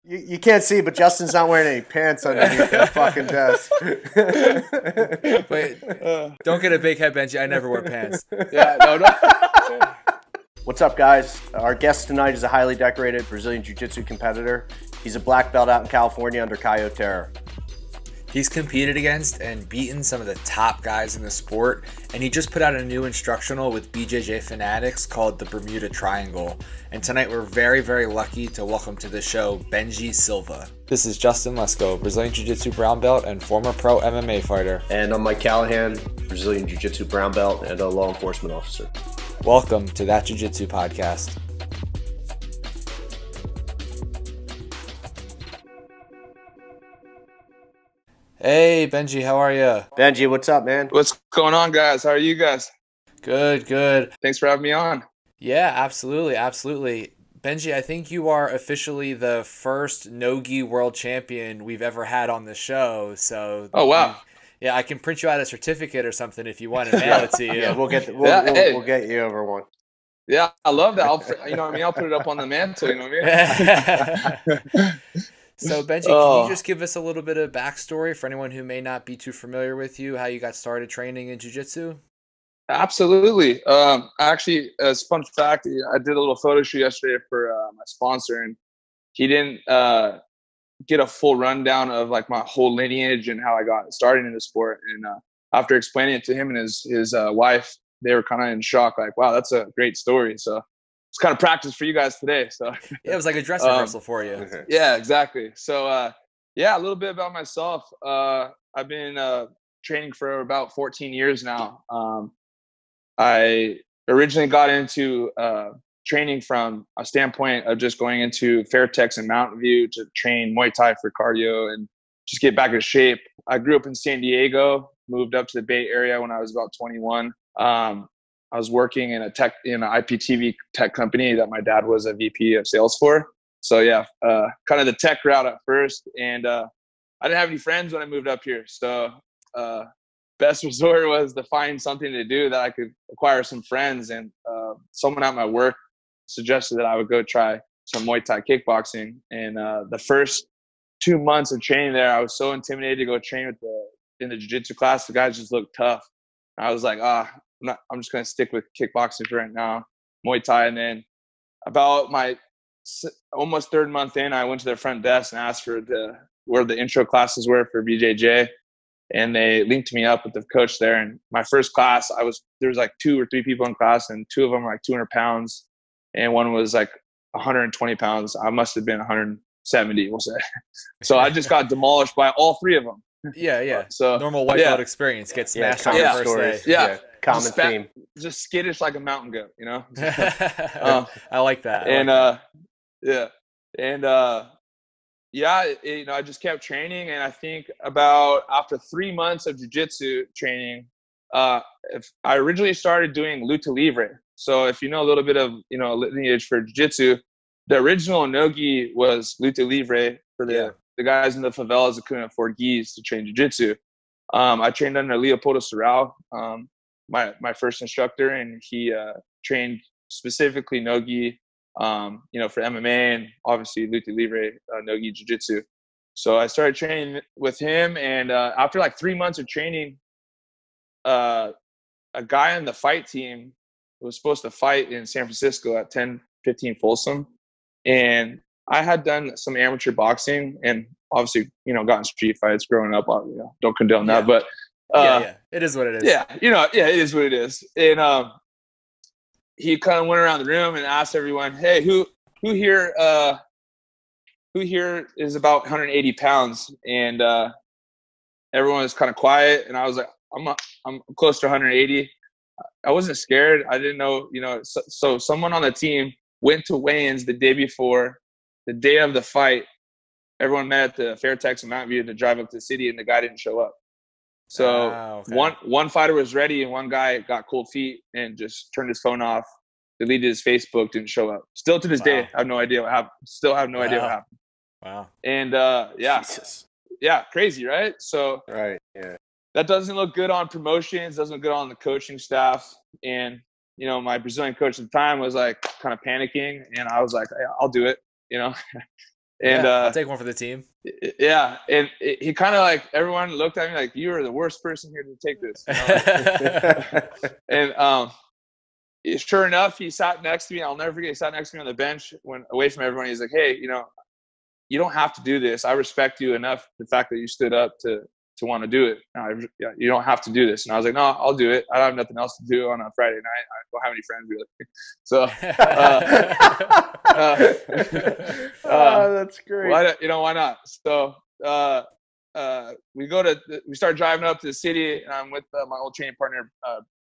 You can't see, but Justin's not wearing any pants underneath that fucking desk. Wait, don't get a big head, Benji. I never wear pants. Yeah, no. What's up, guys? Our guest tonight is a highly decorated Brazilian Jiu-Jitsu competitor. He's a black belt out in California under Kyle Terra. He's competed against and beaten some of the top guys in the sport, and he just put out a new instructional with BJJ fanatics called the Bermuda Triangle. And tonight we're very, very lucky to welcome to the show Benji Silva. This is Justin Lesko, Brazilian Jiu-Jitsu brown belt and former pro MMA fighter. And I'm Mike Callahan, Brazilian Jiu-Jitsu brown belt and a law enforcement officer. Welcome to That Jiu-Jitsu Podcast. Hey, Benji, how are you? Benji, what's up, man? What's going on, guys? How are you guys? Good, good. Thanks for having me on. Yeah, absolutely, absolutely. Benji, I think you are officially the first NoGi world champion we've ever had on the show. So, oh wow, yeah, I can print you out a certificate or something if you want to mail it to you. Yeah, we'll get you over one. Yeah, I love that. I'll put it up on the mantle. You know what I mean? So, Benji, can you just give us a little bit of backstory for anyone who may not be too familiar with you, how you got started training in jiu-jitsu? Absolutely. Actually, as a fun fact, I did a little photo shoot yesterday for my sponsor, and he didn't get a full rundown of like my whole lineage and how I got started in the sport. And after explaining it to him and his wife, they were kind of in shock, like, wow, that's a great story. So it's kind of practice for you guys today. So yeah, it was like a dress rehearsal for you. Yeah, exactly. So yeah, a little bit about myself. I've been training for about 14 years now. I originally got into training from a standpoint of just going into Fairtex and Mountain View to train Muay Thai for cardio and just get back in shape. I grew up in San Diego, moved up to the Bay Area when I was about 21. I was working in an IPTV tech company that my dad was a VP of sales for. So yeah, kind of the tech route at first. And I didn't have any friends when I moved up here. So best resort was to find something to do that I could acquire some friends. And someone at my work suggested that I would go try some Muay Thai kickboxing. And the first 2 months of training there, I was so intimidated to go train in the jiu-jitsu class. The guys just looked tough. I was like, I'm just going to stick with kickboxing for right now, Muay Thai. And then about my almost third month in, I went to their front desk and asked for where the intro classes were for BJJ. And they linked me up with the coach there. And my first class, there was like 2 or 3 people in class, and 2 of them were like 200 pounds. And one was like 120 pounds. I must have been 170, we'll say. So I just got demolished by all 3 of them. Yeah. So normal white belt experience, gets smashed on the first day. Yeah. Common theme. Just skittish like a mountain goat, you know? I like that. I just kept training. And I think about after 3 months of jiu-jitsu training, I originally started doing Lucha Libre. So if you know a little bit of, lineage for jiu-jitsu, the original NoGi was Lucha Libre for the guys in the favelas that couldn't afford gis to train jiu-jitsu. I trained under Leopoldo Serral, my first instructor, and he trained specifically NoGi, for MMA and obviously Lucha Libre, NoGi Jiu-Jitsu. So I started training with him, and after like 3 months of training, a guy on the fight team was supposed to fight in San Francisco at 10:15 Folsom, and I had done some amateur boxing and obviously, gotten street fights growing up. Don't condone that, but it is what it is. Yeah, it is what it is. And he kind of went around the room and asked everyone, "Hey, who here is about 180 pounds?" And everyone was kind of quiet, and I was like, "I'm close to 180." I wasn't scared. I didn't know, So someone on the team went to weigh-ins the day before, the day of the fight. Everyone met at the Fairtex and Mountain View to drive up to the city, and the guy didn't show up. So one fighter was ready, and one guy got cold feet and just turned his phone off, deleted his Facebook, didn't show up. Still to this day, I have no idea what happened. Still have no idea what happened. Wow. And crazy, right? So right, yeah. That doesn't look good on promotions, doesn't look good on the coaching staff. And my Brazilian coach at the time was like kind of panicking, and I was like, hey, I'll do it. And yeah, I'll take one for the team. Yeah, and he kind of like, everyone looked at me like, you are the worst person here to take this. And sure enough, he sat next to me. I'll never forget. He sat next to me on the bench, when away from everyone. He's like, hey, you don't have to do this. I respect you enough, the fact that you stood up to want to do it. You don't have to do this. And I was like, no, I'll do it. I don't have nothing else to do on a Friday night. I don't have any friends really. So that's great. Why not? So we start driving up to the city, and I'm with my old training partner,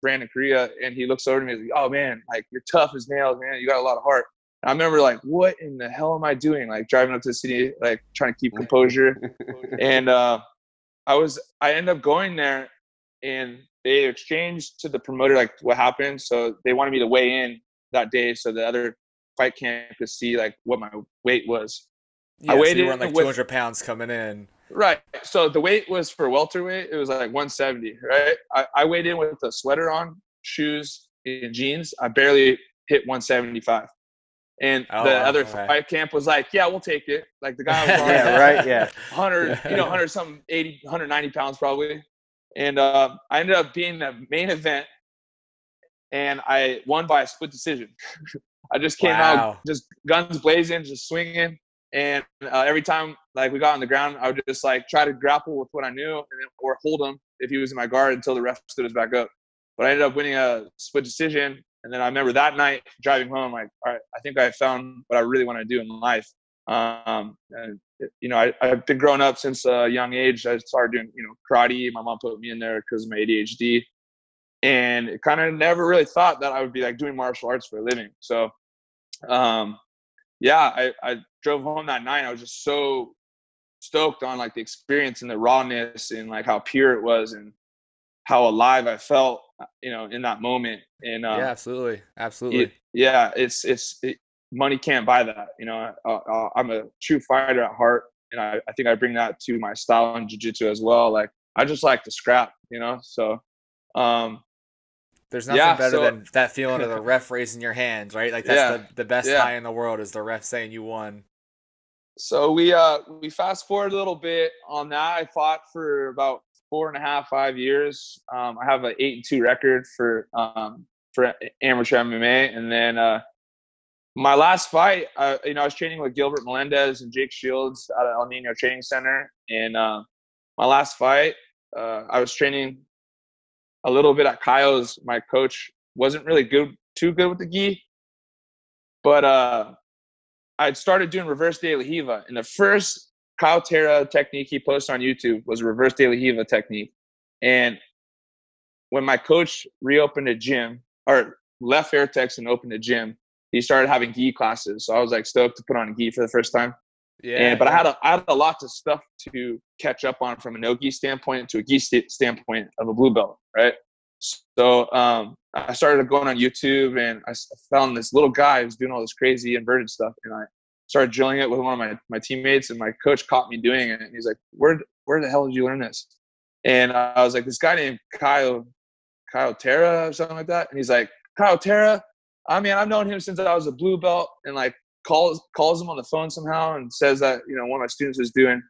Brandon Korea, and he looks over to me and he's like, oh man, like, you're tough as nails, man. You got a lot of heart. And I remember like, what in the hell am I doing? Like, driving up to the city, like trying to keep composure. And I ended up going there, and they exchanged to the promoter like what happened. So they wanted me to weigh in that day, so the other fight camp could see like what my weight was. Yeah, I weighed so you were like 200 pounds coming in. Right. So the weight was for welterweight. It was like 170. Right. I weighed in with a sweater on, shoes, and jeans. I barely hit 175. And the other fight camp was like, yeah, we'll take it. Like the guy was on 100 something, 80, 190 pounds probably. And I ended up being the main event, and I won by a split decision. I just came out, just guns blazing, just swinging. And every time like we got on the ground, I would just like try to grapple with what I knew, or hold him if he was in my guard until the ref stood us back up. But I ended up winning a split decision. And then I remember that night driving home, like, all right, I think I found what I really want to do in life. And, I've been growing up since a young age. I started doing, karate. My mom put me in there because of my ADHD. And it kind of never really thought that I would be like doing martial arts for a living. So, I drove home that night. I was just so stoked on like the experience and the rawness and like how pure it was and how alive I felt, in that moment. And yeah, absolutely. Money can't buy that. I'm a true fighter at heart, and I think I bring that to my style in jiu-jitsu as well. Like, I just like to scrap, so there's nothing better than that feeling of the ref raising your hands, right? Like, that's the best high in the world, is the ref saying you won. So we fast forward a little bit on that. I fought for about 4.5, 5 years. I have an 8-2 record for amateur MMA. And then my last fight, I was training with Gilbert Melendez and Jake Shields at El Nino Training Center. And my last fight, I was training a little bit at Kyle's. My coach wasn't really too good with the gi, but I'd started doing reverse de la Hiva, and the first Kyle Terra technique he posted on YouTube was a reverse de la Hiva technique. And when my coach reopened a gym, or left Fairtex and opened a gym, he started having gi classes. So I was like stoked to put on a gi for the first time. But I had a lot of stuff to catch up on from a no-gi standpoint to a gi standpoint of a blue belt, right? So I started going on YouTube, and I found this little guy who's doing all this crazy inverted stuff, and I started drilling it with one of my teammates, and my coach caught me doing it, and he's like, where the hell did you learn this? And I was like, this guy named Kyle Terra or something like that. And he's like, Kyle Terra? I mean, I've known him since I was a blue belt, and like calls him on the phone somehow and says that, one of my students was doing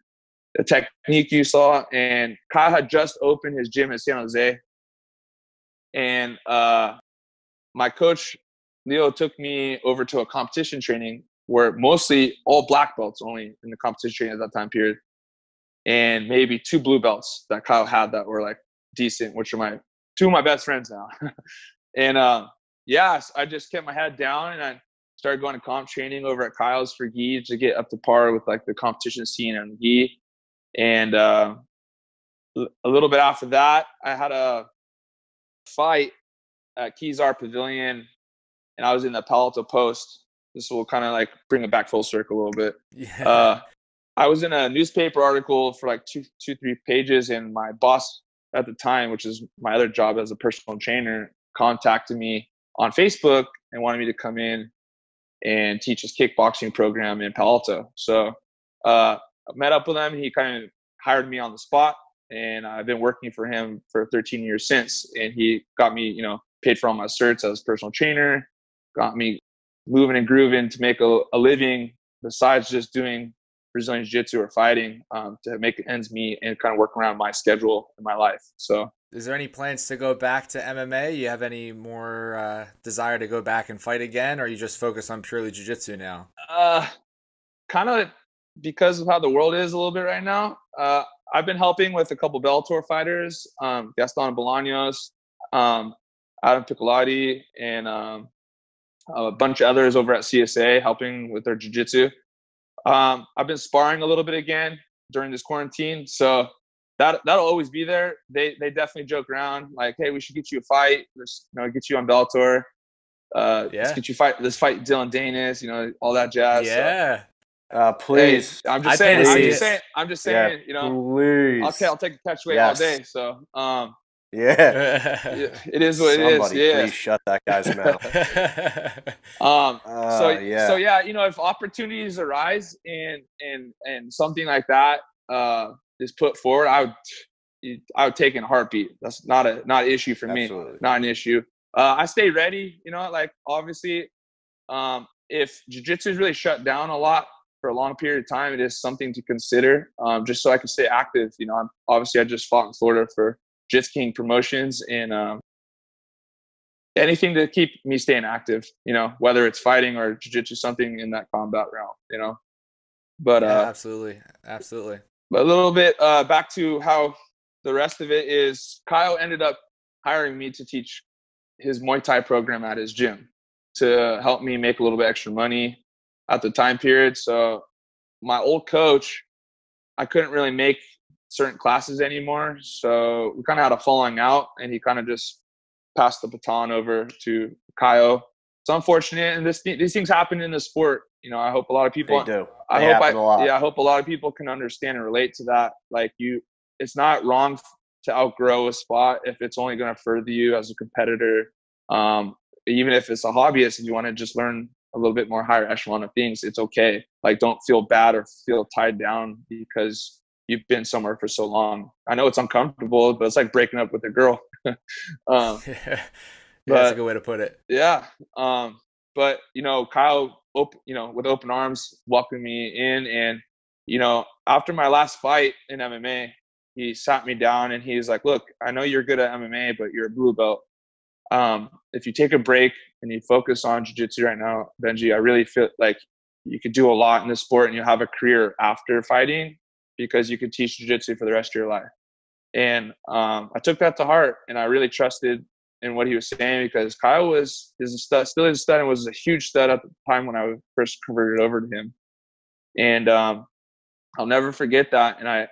the technique you saw. And Kyle had just opened his gym in San Jose. And my coach, Leo, took me over to a competition training where mostly all black belts only in the competition training at that time period. And maybe 2 blue belts that Kyle had that were like decent, which are two of my best friends now. And I just kept my head down, and I started going to comp training over at Kyle's for gi to get up to par with like the competition scene on gi. And a little bit after that, I had a fight at Kezar Pavilion, and I was in the Palo Alto Post. This will kind of like bring it back full circle a little bit. I was in a newspaper article for like 2-3 pages, and my boss at the time, which is my other job as a personal trainer, contacted me on Facebook and wanted me to come in and teach his kickboxing program in Palo Alto. So I met up with him. He kind of hired me on the spot, and I've been working for him for 13 years since. And he got me, paid for all my certs as a personal trainer, got me moving and grooving to make a living besides just doing Brazilian Jiu-Jitsu or fighting to make ends meet and kind of work around my schedule in my life. So, is there any plans to go back to MMA? You have any more desire to go back and fight again, or are you just focused on purely jiu-jitsu now? Kind of because of how the world is a little bit right now. I've been helping with a couple Bellator fighters, Gaston Bolaños, Adam Piccolotti, and a bunch of others over at CSA helping with their jiu-jitsu. I've been sparring a little bit again during this quarantine, so that'll always be there. They definitely joke around like, "Hey, we should get you a fight. Let's, get you on Bellator. Let's get you let's fight Dylan Danis, all that jazz." Yeah. So, please. Hey, I'm just saying. Yeah, please. Okay, I'll take a catch weight all day. So, it is what Somebody it is. Yeah. Please shut that guy's mouth. So if opportunities arise and something like that is put forward, I would take it in a heartbeat. That's not an issue for me. Absolutely. Not an issue. I stay ready. Obviously, if jiu-jitsu is really shut down a lot for a long period of time, it is something to consider. Just so I can stay active. I just fought in Florida for Jits King Promotions, and anything to keep me staying active, whether it's fighting or jiu-jitsu, something in that combat realm, but absolutely. But a little bit back to how the rest of it is. Kyle ended up hiring me to teach his Muay Thai program at his gym to help me make a little bit extra money at the time period. So my old coach, I couldn't really make certain classes anymore. So we kind of had a falling out, and he kind of just passed the baton over to Kyle. It's unfortunate, and these things happen in the sport. I hope a lot of people. They do. I hope a lot of people can understand and relate to that. It's not wrong to outgrow a spot if it's only going to further you as a competitor. Even if it's a hobbyist, if you want to just learn a little bit more higher echelon of things, it's okay. Don't feel bad or feel tied down because you've been somewhere for so long. I know it's uncomfortable, but it's like breaking up with a girl. That's a good way to put it. Yeah. But Kyle, with open arms, welcomed me in, and after my last fight in MMA, he sat me down and he's like, "Look, I know you're good at MMA, but you're a blue belt. If you take a break and you focus on jiu-jitsu right now, Benji, I really feel like you could do a lot in the sport and you'll have a career after fighting because you could teach jiu-jitsu for the rest of your life." And I took that to heart, and I really trusted in what he was saying because Kyle is a stud, still is a stud, and was a huge stud at the time when I first converted over to him. And I'll never forget that. And I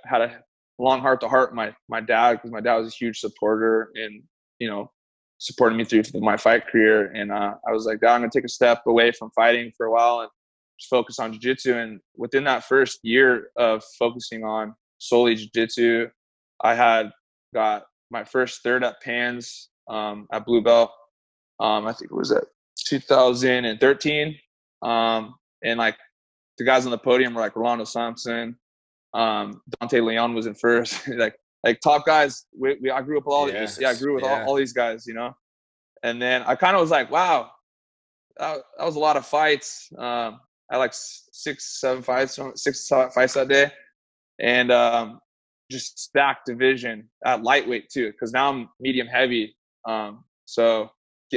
had a long heart to heart with my dad, because my dad was a huge supporter and supported me through my fight career. And I was like, "Dad, I'm gonna take a step away from fighting for a while and just focus on jiu-jitsu." And within that first year of focusing on solely jiu-jitsu, I had got my first third at Pans at Blue Belt. I think it was at 2013. And the guys on the podium were like Rolando Sampson, Dante Leon was in first, like top guys. I grew up with all these. Yeah, I grew with all these guys, And then I kind of was like, wow, that was a lot of fights. I had 6 fights that day, and just stacked division at lightweight too, because now I'm medium heavy. So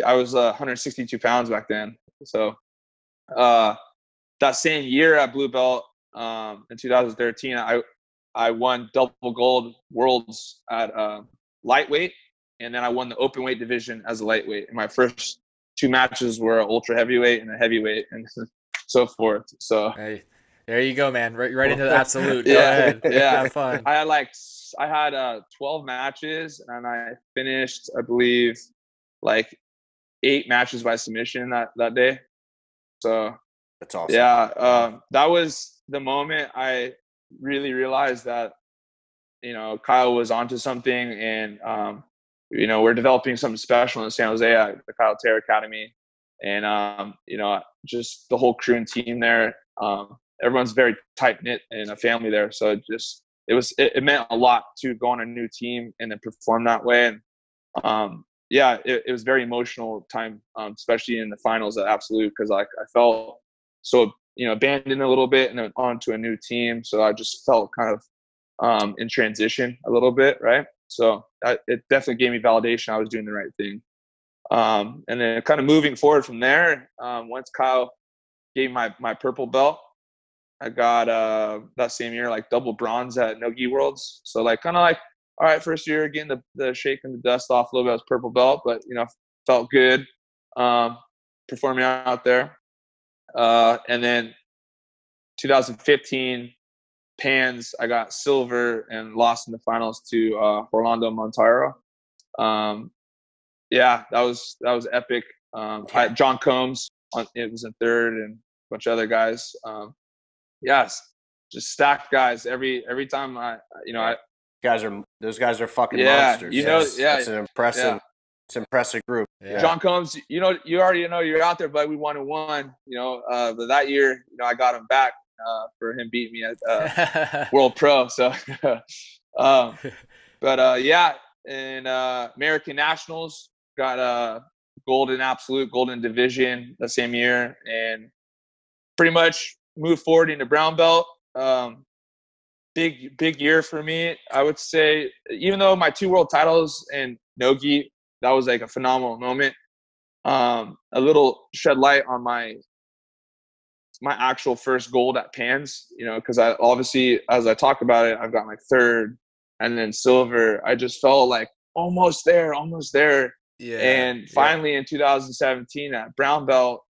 I was 162 pounds back then. So that same year at Blue Belt in 2013, I won double gold worlds at lightweight, and then I won the open weight division as a lightweight. And my first 2 matches were ultra heavyweight and a heavyweight, and so forth. So hey, there you go, man. Right into the absolute. Go yeah, ahead. Yeah. Have fun. I had 12 matches, and I finished, I believe, 8 matches by submission that day. So that's awesome. Yeah, that was the moment I really realized that Kyle was onto something, and we're developing something special in San Jose at the Kyle Terra Academy, and just the whole crew and team there. Everyone's very tight knit and a family there, so it meant a lot to go on a new team and then perform that way. And it was very emotional time, especially in the finals at Absolute, because I felt so abandoned a little bit and then on to a new team. So I just felt kind of in transition a little bit, right? So it definitely gave me validation I was doing the right thing. And then kind of moving forward from there, once Kyle gave my purple belt, I got that same year like double bronze at NoGi Worlds. So like kind of like, all right, first year getting the shaking the dust off a little bit. I was purple belt, but felt good performing out there. And then 2015 Pans, I got silver and lost in the finals to Orlando Montaro. Yeah, that was epic. John Combs it was in third and a bunch of other guys. Yes, just stacked guys every time those guys are fucking monsters. It's an impressive. It's an impressive group. Yeah. John Combs, you already know you're out there, but we 1-1. But that year, I got him back for him beating me at World Pro. So, and American Nationals got gold in absolute, gold in division the same year, and pretty much moved forward into brown belt. Big year for me, I would say. Even though my 2 world titles and NoGi, that was like a phenomenal moment. A little shed light on my actual first gold at Pans, because I obviously, as I talked about it, I've got like third and then silver. I just felt like almost there. Yeah. And finally in 2017 at brown belt,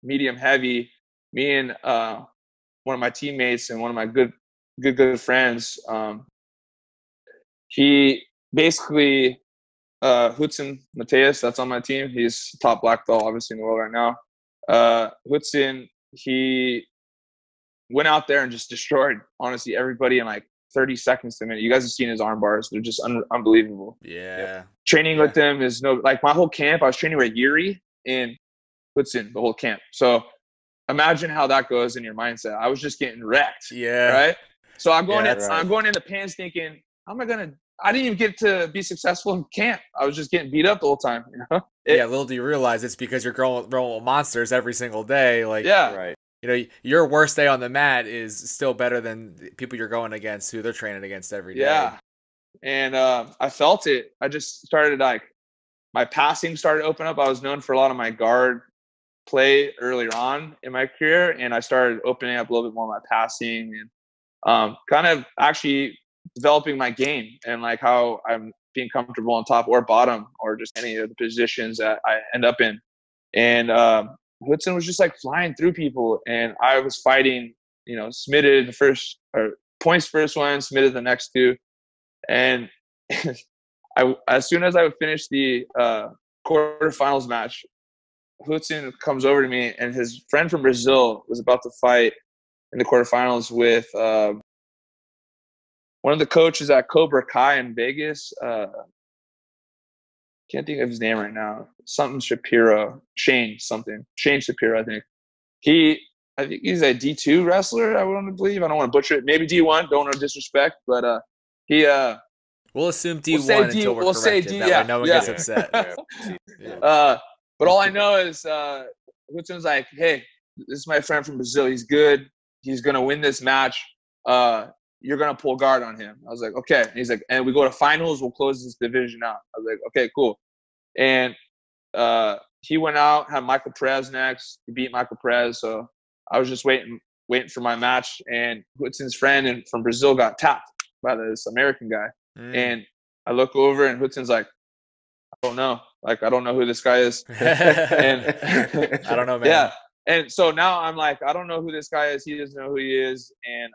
medium heavy, me and one of my teammates and one of my good friends, he basically Hudson Mateus, that's on my team. He's top black belt obviously in the world right now. Hudson, he went out there and just destroyed honestly everybody in like 30 seconds to a minute. You guys have seen his arm bars. They're just unbelievable. Yeah. Training with them is like my whole camp, I was training with Yuri and Hudson the whole camp. So imagine how that goes in your mindset. I was just getting wrecked. Yeah. Right. So I'm going into Pans thinking, how am I going to, I didn't even get to be successful in camp. I was just getting beat up the whole time. Little do you realize it's because you're rolling with monsters every single day. Like, right. Your worst day on the mat is still better than the people you're going against who they're training against every day. Yeah. And I felt it. I just started my passing started to open up. I was known for a lot of my guard play earlier on in my career. And I started opening up a little bit more of my passing and kind of actually developing my game and like how I'm being comfortable on top or bottom or just any of the positions that I end up in. And Hudson was just like flying through people, and I was fighting, submitted the first or points first one, submitted the next 2. And as soon as I would finish the quarterfinals match, Hudson comes over to me, and his friend from Brazil was about to fight in the quarterfinals with one of the coaches at Cobra Kai in Vegas. Can't think of his name right now. Shane Shapiro, I think. I think he's a D2 wrestler, I want to believe. I don't want to butcher it. Maybe D1, don't want to disrespect, but we'll assume D1 until we're corrected. That way no one gets upset. But all I know is Hudson's like, hey, this is my friend from Brazil. He's good. He's going to win this match. You're going to pull guard on him. I was like, okay. And he's like, and we go to finals, we'll close this division out. I was like, okay, cool. And he went out, had Michael Perez next. He beat Michael Perez. So I was just waiting for my match. And Hudson's friend from Brazil got tapped by this American guy. And I look over and Hudson's like, I don't know. Like, I don't know who this guy is. And I don't know, man. Yeah. And so now I'm like, I don't know who this guy is. He doesn't know who he is. And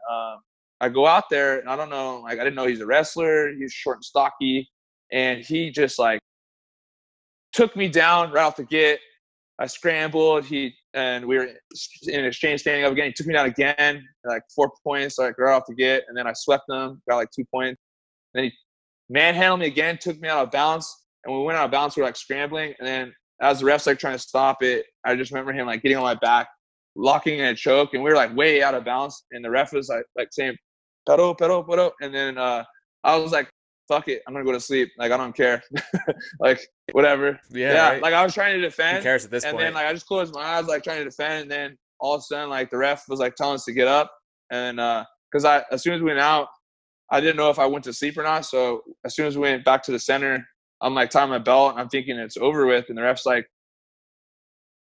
I go out there and I don't know, like, I didn't know he's a wrestler. He's short and stocky. And he just like took me down right off the get. I scrambled. And we were in exchange standing up again. He took me down again, like 4 points, like right off the get. And then I swept him, got like 2 points. Then he manhandled me again, took me out of bounds. And when we went out of bounds, we were like scrambling. And then as the ref's like trying to stop it, I just remember him like getting on my back, locking in a choke. And we were like way out of bounds. And the ref was like saying, pedal. And then I was like, fuck it, I'm gonna go to sleep. Like, I don't care. Like, whatever. Yeah. Right. Like, I was trying to defend. Who cares at this point? And then like I just closed my eyes, like trying to defend. And then all of a sudden, like the ref was like telling us to get up, and because as soon as we went out, I didn't know if I went to sleep or not. So as soon as we went back to the center, I'm like tying my belt. I'm thinking it's over with, and the ref's like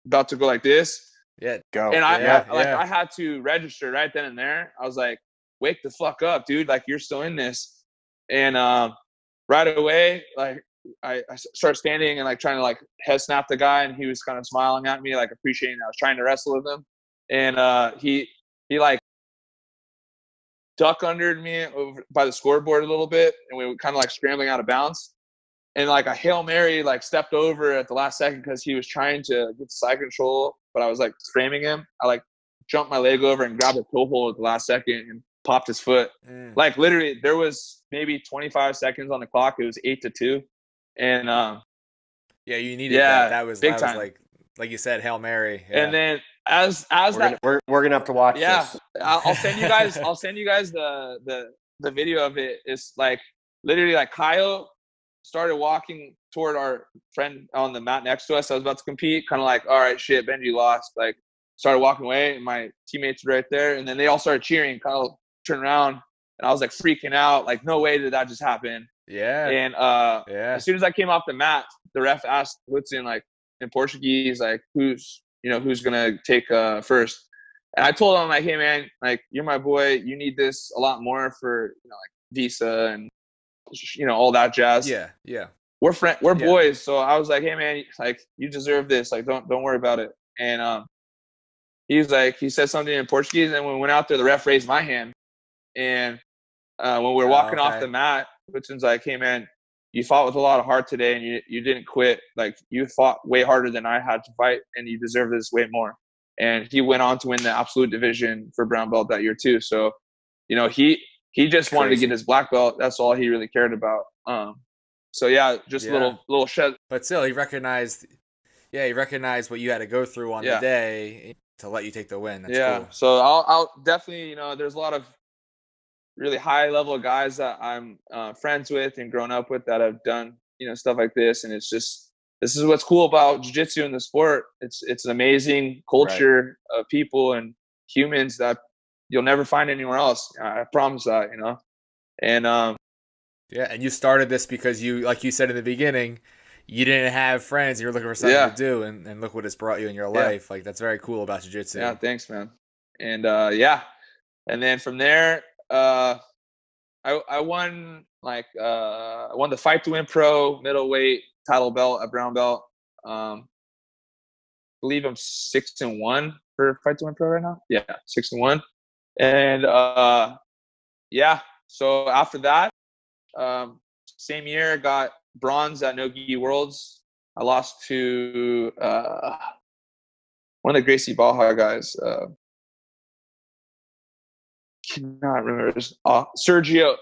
about to go like this. Yeah, go. And I had to register right then and there. I was like, wake the fuck up, dude. Like, you're still in this. And right away, like, I started standing and like trying to like head snap the guy, and he was kind of smiling at me, like appreciating I was trying to wrestle with him. And he like duck undered me over by the scoreboard a little bit, and we were kind of like scrambling out of bounds. And like a Hail Mary like stepped over at the last second because he was trying to get side control, but I was like framing him. I like jumped my leg over and grabbed a toe hold at the last second and popped his foot. Like literally there was maybe 25 seconds on the clock. It was 8-2. And yeah, you needed that. That was time. like you said, Hail Mary. Yeah. And then as we're gonna have to watch this. I'll send you guys the video of it. It's like literally like Kyle started walking toward our friend on the mat next to us. I was about to compete, kind of like, all right, shit, Benji lost. Like, started walking away, and my teammates were right there, and then they all started cheering. Kyle turned around, and I was like freaking out, like, no way did that just happen. Yeah. And as soon as I came off the mat, the ref asked Woodson, like in Portuguese, like, who's gonna take first? And I told him, like, hey man, like, you're my boy. You need this a lot more for like visa and all that jazz. Yeah. We're boys. So I was like, hey man, like, you deserve this. Like, don't worry about it. And he said something in Portuguese, and when we went out there, the ref raised my hand. And when we were walking off the mat, Woodson's like, hey man, you fought with a lot of heart today, and you didn't quit. Like, you fought way harder than I had to fight, and you deserve this way more. And he went on to win the absolute division for brown belt that year too. So, he just wanted to get his black belt. That's all he really cared about. So yeah, just a little shed. But still, he recognized what you had to go through on the day to let you take the win. That's cool. So I'll definitely, there's a lot of really high level guys that I'm friends with and grown up with that have done, stuff like this. And it's just, this is what's cool about jiu-jitsu in the sport. It's an amazing culture of people and humans that you'll never find anywhere else. I promise that, And and you started this because you, like you said in the beginning, you didn't have friends. You were looking for something to do, and look what it's brought you in your life. Like, that's very cool about jiu-jitsu. Yeah, thanks, man. And and then from there, I won I won the Fight to Win Pro middleweight title belt, a brown belt. I believe I'm 6-1 for Fight to Win Pro right now. Yeah, 6-1. And so after that, same year, got bronze at NoGi Worlds. I lost to one of the Gracie Baja guys. Cannot remember. Sergio.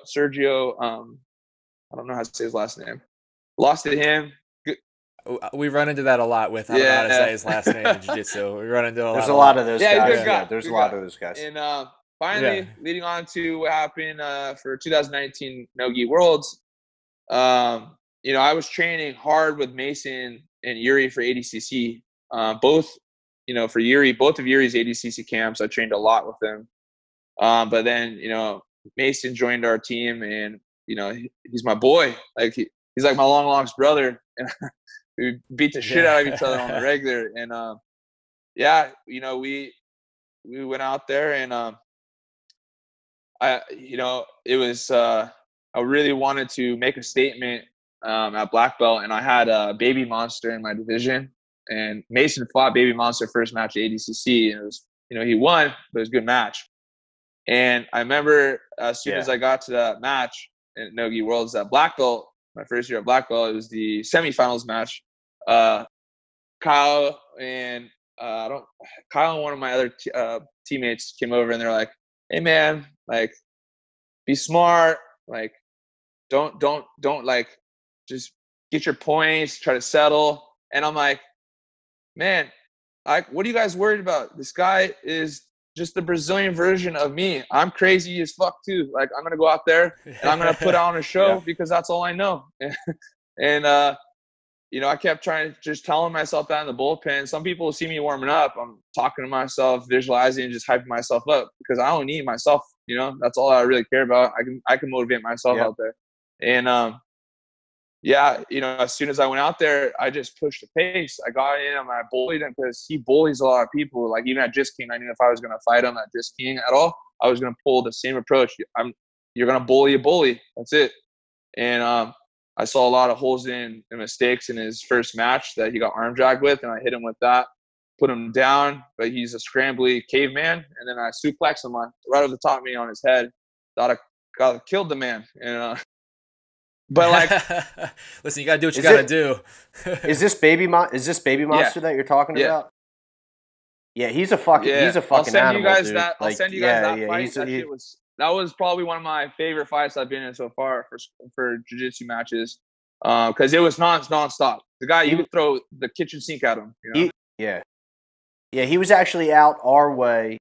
I don't know how to say his last name. Lost to him. We run into that a lot with I don't know how to say his last name in jiu-jitsu. We run into there's a lot of those guys. Good guy. There's a lot of those guys. And finally, leading on to what happened for 2019 NoGi Worlds, I was training hard with Mason and Yuri for ADCC. Both of Yuri's ADCC camps, I trained a lot with them. But then, Mason joined our team, and, he's my boy. Like, he's like my long lost brother. And we beat the shit out of each other on the regular. And, we went out there, and, it was, I really wanted to make a statement at black belt, and I had a Baby Monster in my division, and Mason fought Baby Monster first match at ADCC, and it was, he won, but it was a good match. And I remember as soon as I got to that match at NoGi Worlds at black belt, my first year at black belt, it was the semifinals match. Kyle and one of my other teammates came over, and they're like, "Hey man, like, be smart, like, don't like, just get your points, try to settle." And I'm like, man, like, what are you guys worried about? This guy is just the Brazilian version of me. I'm crazy as fuck too. Like, I'm gonna go out there and I'm gonna put on a show because that's all I know. And I kept trying to just telling myself that in the bullpen. Some people see me warming up. I'm talking to myself, visualizing, and just hyping myself up because I don't need myself. That's all I really care about. I can motivate myself out there. And as soon as I went out there, I just pushed the pace. I got in and I bullied him because he bullies a lot of people. Like even at Just King, I knew if I was going to fight him at Just King at all, I was going to pull the same approach. You're going to bully a bully. That's it. And I saw a lot of holes in and mistakes in his first match that he got arm dragged with, and I hit him with that, put him down, but he's a scrambly caveman, and then I suplexed him right over the top of me on his head. Thought I killed the man. And but like, listen, you gotta do what you gotta do. Is this baby monster that you're talking about? Yeah, he's a fucking animal, I'll send you guys dude. I'll send you guys that fight. That was probably one of my favorite fights I've been in so far for jiu-jitsu matches, because it was nonstop. The guy, you would throw the kitchen sink at him. He was actually out our way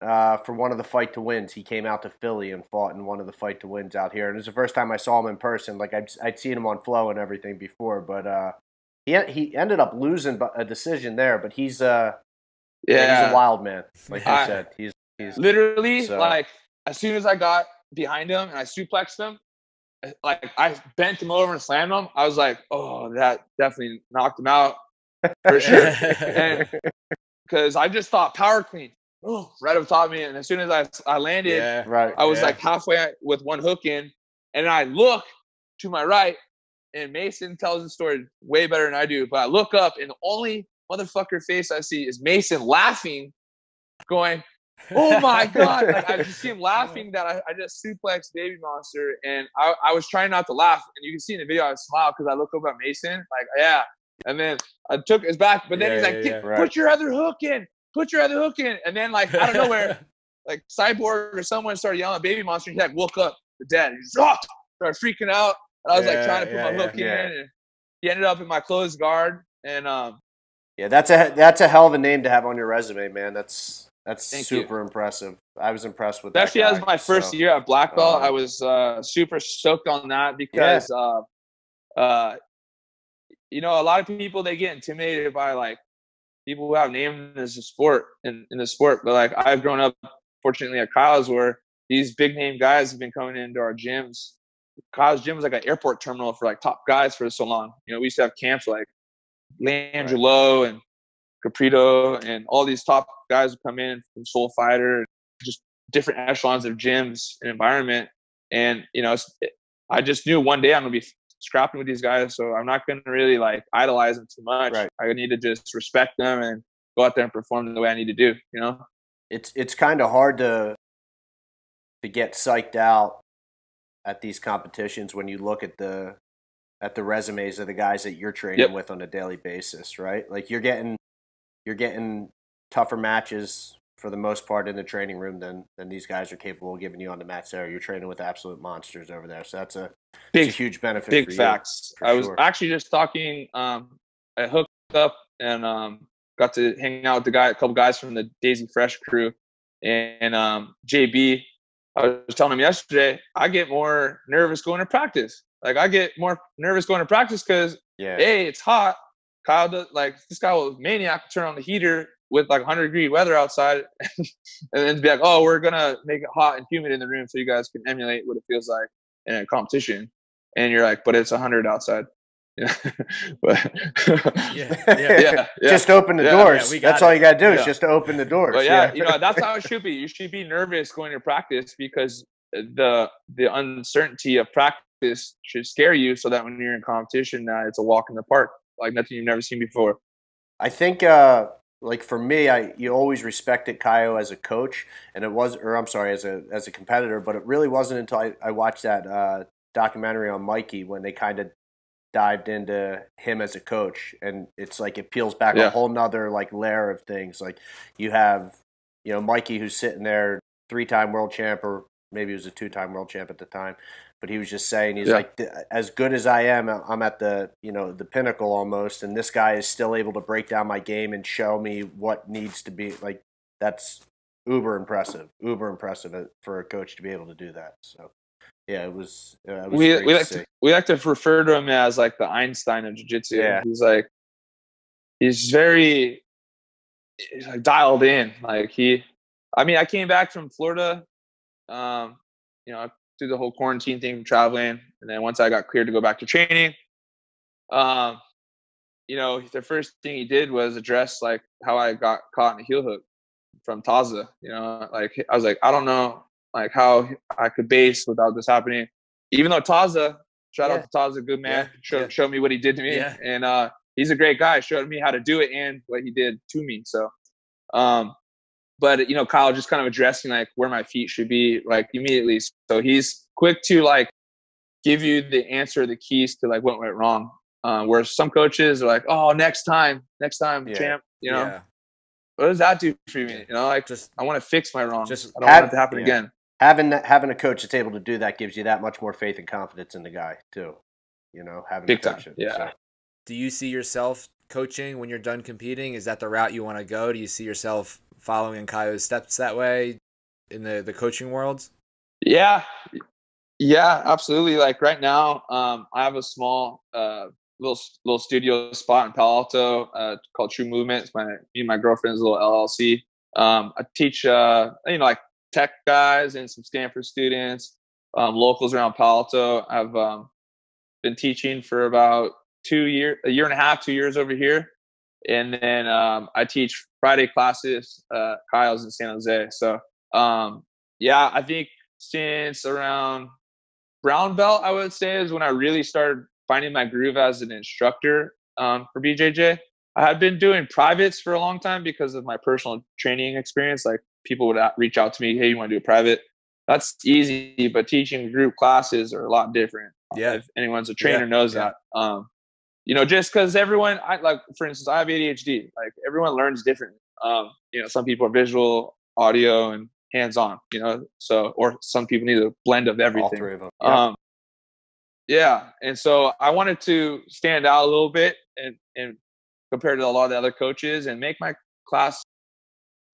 for one of the fight to wins. He came out to Philly and fought in one of the fight to wins out here, and it was the first time I saw him in person. Like I'd seen him on Flow and everything before, but he ended up losing a decision there. But he's he's a wild man, like you said. He's literally like. As soon as I got behind him and I suplexed him, like I bent him over and slammed him, I was like, oh, that definitely knocked him out for sure. Because I just thought power clean, right up top of me. And as soon as I landed, I was like halfway with one hook in, and I look to my right, and Mason tells the story way better than I do. But I look up, and the only motherfucker face I see is Mason laughing, going, oh my God. Like I just see him laughing that I just suplexed Baby Monster, and I was trying not to laugh, and you can see in the video I smile because I look up at Mason like and then I took his back, but then he's like, put your other hook in, and then like out of nowhere like Cyborg or someone started yelling at Baby Monster, and he like woke up the dead, and he just started freaking out, and I was like trying to put my hook in, and he ended up in my closed guard. And that's a hell of a name to have on your resume, man. That's super impressive. I was impressed with that. Especially as my first year at Blackballed, I was super stoked on that because, a lot of people, they get intimidated by like people who have names as a sport in the sport. But like I've grown up, fortunately, at Kyle's where these big name guys have been coming into our gyms. Kyle's gym was like an airport terminal for like top guys for so long. We used to have camps like Langelo and Caprito and all these top guys would come in from Soul Fighter, just different echelons of gyms and environment. And, I just knew one day I'm going to be scrapping with these guys. So I'm not going to really like idolize them too much. Right. I need to just respect them and go out there and perform the way I need to do, It's kind of hard to get psyched out at these competitions when you look at the resumes of the guys that you're training with on a daily basis, right? Like you're getting tougher matches for the most part in the training room than these guys are capable of giving you on the mats there. You're training with absolute monsters over there. So that's a huge benefit. Big for facts. You, I was actually just talking, I hooked up and got to hang out with a couple guys from the Daisy Fresh crew. And JB, I was telling him yesterday, I get more nervous going to practice. Like I get more nervous going to practice because A, it's hot. Kyle does, like this guy was maniac, turn on the heater with like 100-degree weather outside and then be like, oh, we're gonna make it hot and humid in the room so you guys can emulate what it feels like in a competition. And you're like, but it's 100 outside. But just open the doors. That's all you gotta do is just open the doors. But that's how it should be. You should be nervous going to practice because the uncertainty of practice should scare you so that when you're in competition, it's a walk in the park, like nothing you've never seen before. I think like for me, you always respected Kyle as a coach, and as a competitor, but it really wasn't until I watched that documentary on Mikey when they kind of dived into him as a coach, and it's like it peels back a whole nother like layer of things. Like you have, Mikey who's sitting there, 3-time world champ, or maybe he was a 2-time world champ at the time. But he was just saying, he's like, as good as I am, I'm at the the pinnacle almost, and this guy is still able to break down my game and show me what needs to be. Like that's uber impressive for a coach to be able to do that. So Yeah, it was We great to see. we like to refer to him as like the Einstein of Jiu-Jitsu. Yeah. He's very like dialed in. I mean, I came back from Florida, um, through the whole quarantine thing, from traveling, and then once I got cleared to go back to training, um, the first thing he did was address like how I got caught in a heel hook from Taza. Like I was like, I don't know, like how I could base without this happening. Even though Taza, shout out to Taza, good man, showed me what he did to me, and he's a great guy. Showed me how to do it and what he did to me. So, but Kyle just kind of addressing like where my feet should be like immediately. So he's quick to like give you the answer, the keys to like what went wrong. Where some coaches are like, oh, next time, champ. What does that do for me? Like just I want to fix my wrongs. I don't want it to happen again. Having a coach that's able to do that gives you that much more faith and confidence in the guy too. Having big a coach. Time. Yeah. So. Do you see yourself coaching when you're done competing? Is that the route you want to go? Do you see yourself following in Kyo's steps that way in the coaching world? Yeah, absolutely. Like right now, I have a small little studio spot in Palo Alto called True Movement. It's me and my girlfriend's little LLC. I teach like tech guys and some Stanford students, locals around Palo Alto. I've been teaching for about a year and a half, 2 years over here, and then I teach Friday classes. Kyle's in San Jose. So I think since around brown belt, I would say, is when I really started finding my groove as an instructor for BJJ. I had been doing privates for a long time because of my personal training experience. Like people would reach out to me, hey, you want to do a private? That's easy, but teaching group classes are a lot different. Yeah. If anyone's a trainer knows that. Just because everyone, for instance, I have ADHD. Like everyone learns differently. Some people are visual, audio, and hands-on. Or some people need a blend of everything. All three of them. And so I wanted to stand out a little bit and compared to a lot of the other coaches and make my class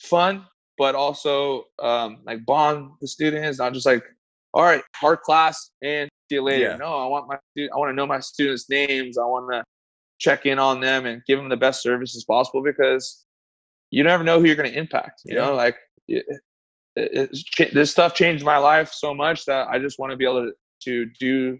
fun, but also like bond the students, not just like, all right, hard class and see you later. No, I want to know my students' names. I want to check in on them and give them the best service as possible, because you never know who you're going to impact. This stuff changed my life so much that I just want to be able to do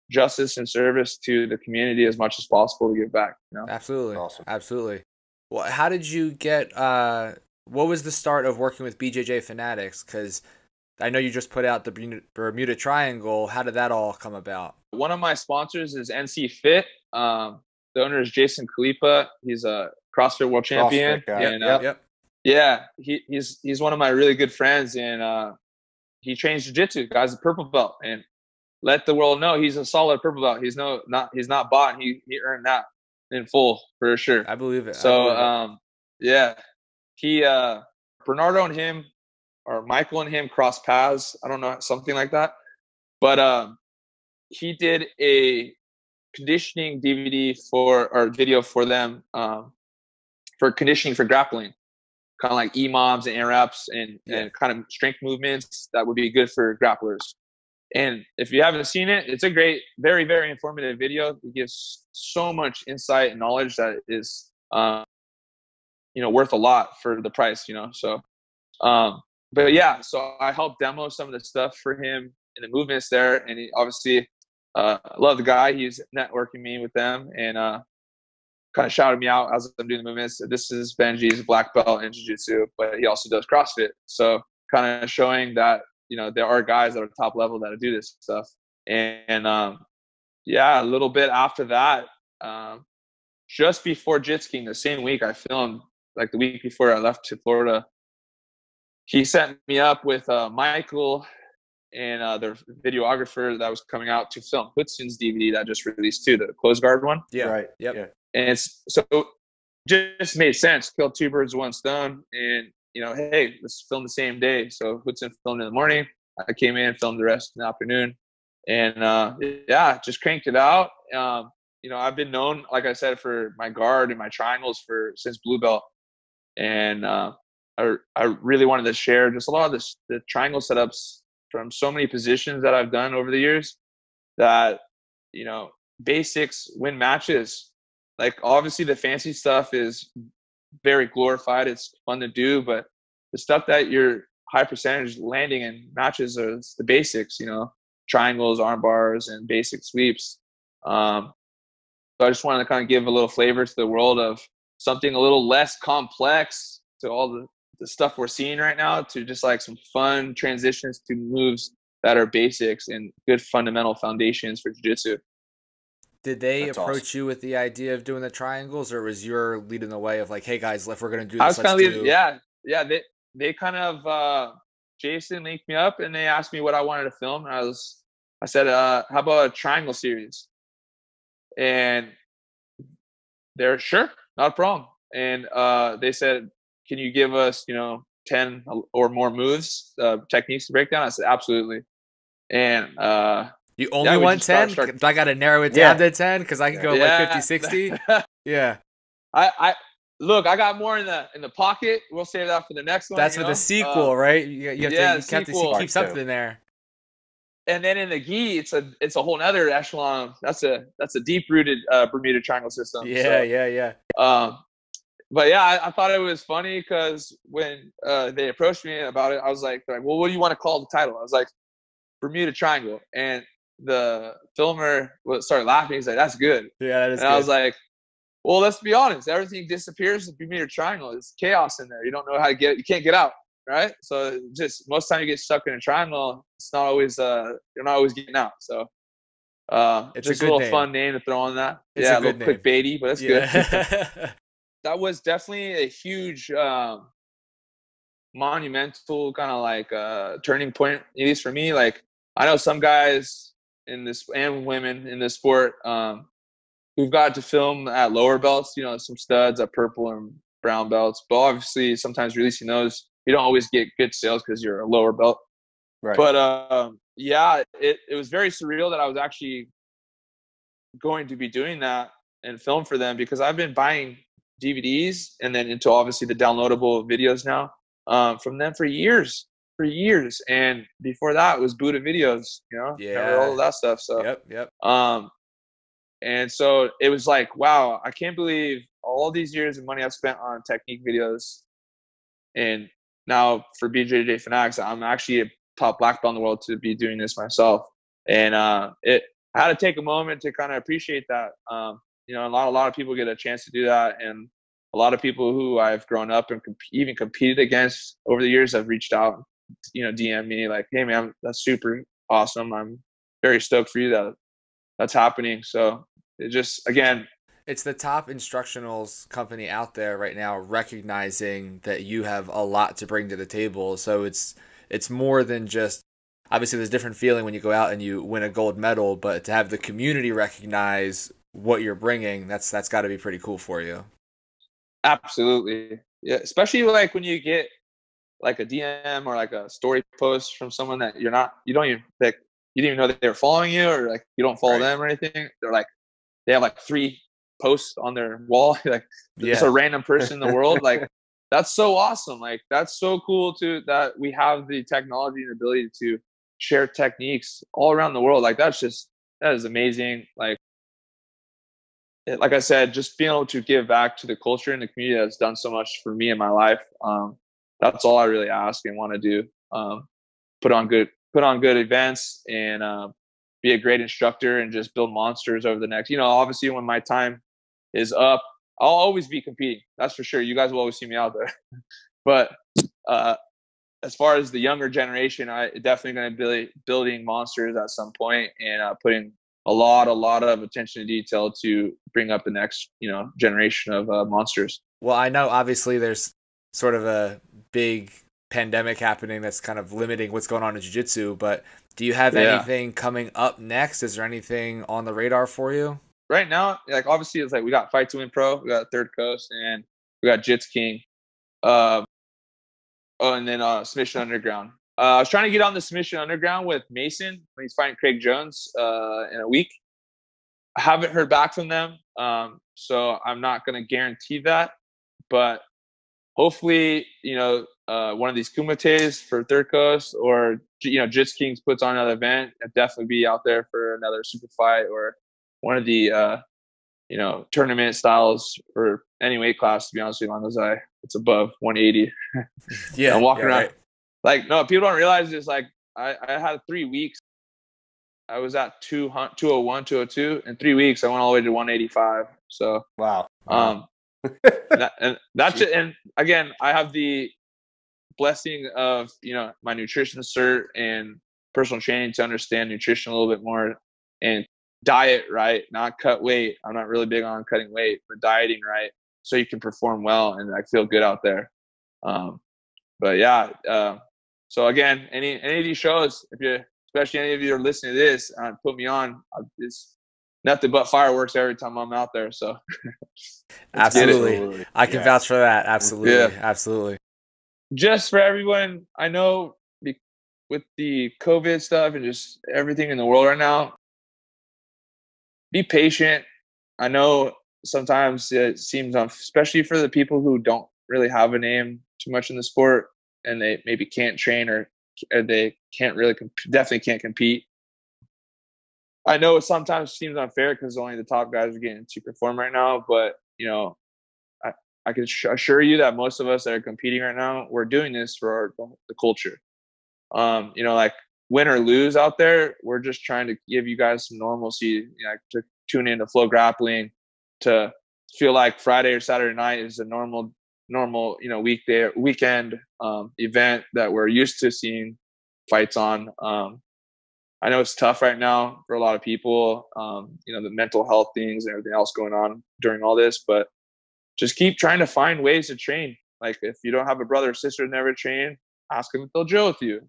justice and service to the community as much as possible to give back. Absolutely. Awesome. Absolutely. Well, how did you get what was the start of working with BJJ Fanatics? Because I know you just put out the Bermuda Triangle. How did that all come about? One of my sponsors is NC Fit. The owner is Jason Kalipa. He's a CrossFit world champion. He's one of my really good friends, and he trains jiu-jitsu. Guy's a purple belt, and let the world know he's a solid purple belt. He's not bought. He earned that in full for sure. I believe it. So he Bernardo and him, or Michael and him, crossed paths. I don't know, something like that. But he did a conditioning DVD video for them for conditioning for grappling, kind of like EMOMs and AirAps and kind of strength movements that would be good for grapplers. And if you haven't seen it, it's a great, very, very informative video. It gives so much insight and knowledge that is, worth a lot for the price, So, so I helped demo some of the stuff for him in the movements there. And he obviously, loved the guy. He's networking me with them and, kind of shouted me out as I'm doing the movements. This is Benji's black belt in jiu-jitsu, but he also does CrossFit. So kind of showing that, there are guys that are top level that do this stuff. And a little bit after that, just before Jits King, the same week I filmed, like the week before I left to Florida, he set me up with Michael and the videographer that was coming out to film Hudson's DVD that just released too, the closed guard one. Yeah. Right. Yep. Yeah. And it's so just made sense. Kill two birds with one stone. And, hey, let's film the same day. So Hudson filmed in the morning. I came in, filmed the rest in the afternoon. And, just cranked it out. I've been known, like I said, for my guard and my triangles since blue belt. And I really wanted to share just a lot of the triangle setups from so many positions that I've done over the years that, you know, basics win matches. Like, obviously the fancy stuff is very glorified. It's fun to do, but the stuff that you're high percentage landing in matches are the basics, you know, triangles, arm bars, and basic sweeps. So I just wanted to kind of give a little flavor to the world of something a little less complex to all the stuff we're seeing right now, to just like some fun transitions to moves that are basics and good fundamental foundations for jiu-jitsu. Did they That's approach awesome. you with the idea of doing the triangles, or was your leading the way of like, hey guys, if we're gonna do I this, was kind let's of leading, do. yeah. They kind of Jason linked me up and they asked me what I wanted to film. And I said, how about a triangle series? And they're sure, not a problem. And they said, can you give us, you know, 10 or more moves, techniques to break down? I said, absolutely. And You only yeah, we want just 10? start. Do I got to narrow it Yeah. down to 10? Because I can go like 50, 60. Yeah. Yeah. I look, I got more in the pocket. We'll save that for the next one. That's you for the know? sequel, right? You have Yeah, to, the you have to sequel. keep something in there. And then in the gi, it's a whole nother echelon. That's a deep rooted Bermuda Triangle system. Yeah, So, yeah. but yeah, I thought it was funny because when they approached me about it, I was like, well, what do you want to call the title? I was like, Bermuda Triangle, and the filmer started laughing. He's like, that's good. Yeah, that is And good. I was like, well, let's be honest. Everything disappears in Bermuda Triangle. There's chaos in there. You don't know how to get. You can't get out, right? So just most time you get stuck in a triangle. It's not always. You're not always getting out. So It's just a a good little name. fun name to throw on that. It's Yeah, a a little good name. clickbaity, but it's good. Yeah. That was definitely a huge monumental kind of like turning point, at least for me. Like, I know some guys in this and women in this sport who've got to film at lower belts, you know, some studs at purple and brown belts, but obviously sometimes releasing those, you don't always get good sales because you're a lower belt. Right. But yeah, it was very surreal that I was actually going to be doing that and film for them, because I've been buying DVDs and then into obviously the downloadable videos now from them for years. And before that, it was Buddha videos, you know, remember all of Yeah. that stuff. So, Yep. and so it was like, wow, I can't believe all these years of money I've spent on technique videos. And now for BJJ Fanatics, I'm actually a top black belt in the world to be doing this myself. And I had to take a moment to kind of appreciate that. You know, a lot of people get a chance to do that. And a lot of people who I've grown up and even competed against over the years have reached out, you know, DM me like, hey man, that's super awesome. I'm very stoked for you that that's happening. So it just, again, It's the top instructionals company out there right now, recognizing that you have a lot to bring to the table. So it's more than just, obviously there's a different feeling when you go out and you win a gold medal, but to have the community recognize what you're bringing, that's got to be pretty cool for you. absolutely. Yeah. Especially like when you get like a DM or like a story post from someone that you don't even like, you didn't even know that they were following you, or like you don't follow Right. them or anything. They're like, they have like 3 posts on their wall, like just Yeah. a random person in the world. Like, that's so awesome. Like, that's so cool too, that we have the technology and ability to share techniques all around the world. Like, that is amazing. Like I said, just being able to give back to the culture and the community that's done so much for me in my life. That's all I really ask and want to do. Put on good events and be a great instructor and just build monsters over the next, you know, obviously when my time is up, I'll always be competing. That's for sure. You guys will always see me out there. But as far as the younger generation, I definitely going to be building monsters at some point and putting a lot of attention to detail to bring up the next, you know, generation of monsters. Well, I know obviously there's sort of a big pandemic happening that's kind of limiting what's going on in jiu-jitsu, but do you have anything coming up next? Is there anything on the radar for you? Right now, like obviously it's like we got Fight to Win Pro, we got Third Coast, and we got Jits King. And then Submission Underground. I was trying to get on the Submission Underground with Mason when he's fighting Craig Jones in a week. I haven't heard back from them, so I'm not going to guarantee that. But hopefully, you know, one of these kumites for Third Coast, or Jits Kings puts on another event, I'd definitely be out there for another super fight or one of the tournament styles for any weight class. To be honest with you, as long as it's above 180. Yeah, I'm walking around right. like, no, people don't realize this. Like I had 3 weeks. I was at 201, 202. In 3 weeks, I went all the way to 185. So wow. That's it. And again, I have the blessing of my nutrition cert and personal training to understand nutrition a little bit more and diet right, not cut weight. I'm not really big on cutting weight, but dieting right so you can perform well and like feel good out there. But yeah, so again, any of these shows, especially any of you are listening to this, put me on. It's nothing but fireworks every time I'm out there. So absolutely, I can vouch for that. Absolutely, absolutely. Just for everyone, I know with the COVID stuff and just everything in the world right now, be patient. I know sometimes it seems, especially for the people who don't really have a name too much in the sport and they maybe can't train or they can't really definitely can't compete. I know it sometimes seems unfair because only the top guys are getting to perform right now, but I can assure you that most of us that are competing right now, we're doing this for the culture. Like win or lose out there, we're just trying to give you guys some normalcy, to tune into Flow Grappling, to feel like Friday or Saturday night is a normal, weekday or weekend event that we're used to seeing fights on. I know it's tough right now for a lot of people, the mental health things and everything else going on during all this, but just keep trying to find ways to train. Like if you don't have a brother or sister who never trained, ask them if they'll drill with you.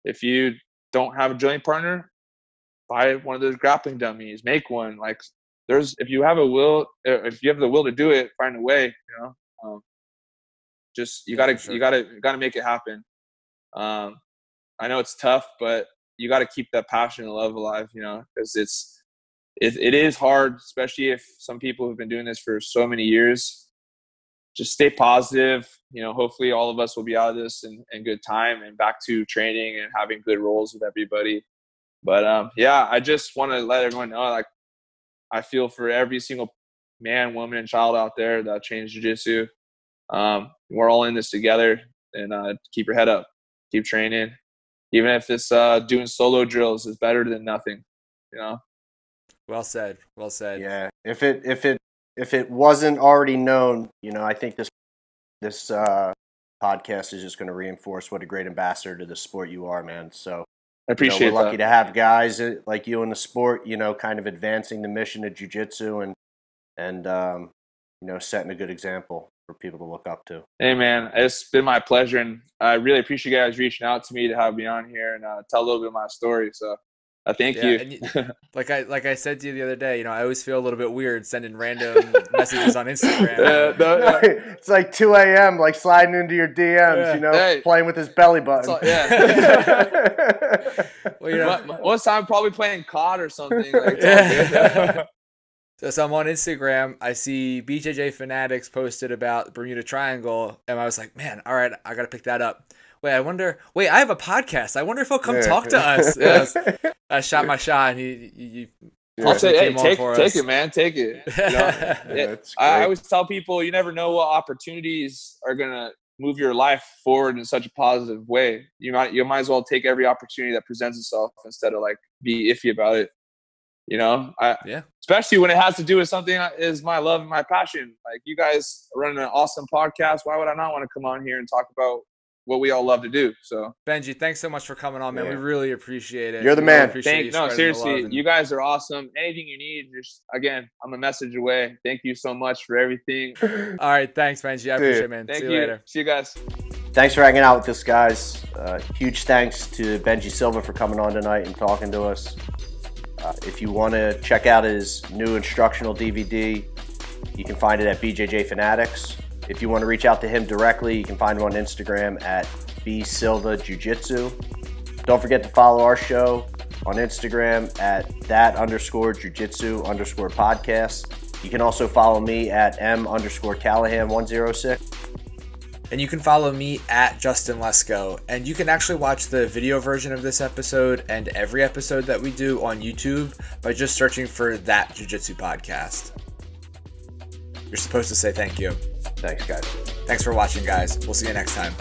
If you don't have a drilling partner, buy one of those grappling dummies, make one. Like if you have the will to do it, find a way, just you gotta make it happen. I know it's tough, but you got to keep that passion and love alive, because it is hard, especially if some people have been doing this for so many years. Just stay positive. Hopefully all of us will be out of this in good time and back to training and having good roles with everybody. But I just want to let everyone know, like, I feel for every single man, woman, and child out there that trains jiu-jitsu. We're all in this together, and keep your head up, keep training. Even if it's doing solo drills is better than nothing, Well said. Well said. Yeah. If it wasn't already known, I think this podcast is just going to reinforce what a great ambassador to the sport you are, man. So I appreciate we're lucky to have guys like you in the sport, kind of advancing the mission of jiu-jitsu and setting a good example for people to look up to. Hey man, it's been my pleasure, and I really appreciate you guys reaching out to me to have me on here and tell a little bit of my story. So thank you. And like I said to you the other day, I always feel a little bit weird sending random messages on Instagram. It's like 2 a.m. like sliding into your DMs, playing with his belly button. Well, most time probably playing COD or something. So I'm on Instagram. I see BJJ Fanatics posted about Bermuda Triangle, and I was like, man, all right, I got to pick that up. I have a podcast. I wonder if he'll come talk to us. Yes. I shot my shot, and I'll say, hey, take it, man. Take it. I always tell people, you never know what opportunities are going to move your life forward in such a positive way. You might as well take every opportunity that presents itself instead of like be iffy about it. Especially when it has to do with something that is my love and my passion. Like you guys are running an awesome podcast. Why would I not want to come on here and talk about what we all love to do? So Benji, thanks so much for coming on, man. We really appreciate it. You're the man. Seriously, you guys are awesome. Anything you need, again, I'm a message away. Thank you so much for everything. All right, thanks, Benji. I appreciate it, man. Thank See you later. See you guys. Thanks for hanging out with us, guys. Huge thanks to Benji Silva for coming on tonight and talking to us. If you want to check out his new instructional DVD, you can find it at BJJ Fanatics. If you want to reach out to him directly, you can find him on Instagram at bsilva jiu-jitsu. Don't forget to follow our show on Instagram at that_jiu-jitsu_podcast. You can also follow me at m_Callahan106. And you can follow me at Justin Lesko. And you can actually watch the video version of this episode and every episode that we do on YouTube by just searching for That Jiu-Jitsu Podcast. You're supposed to say thank you. Thanks, guys. Thanks for watching, guys. We'll see you next time.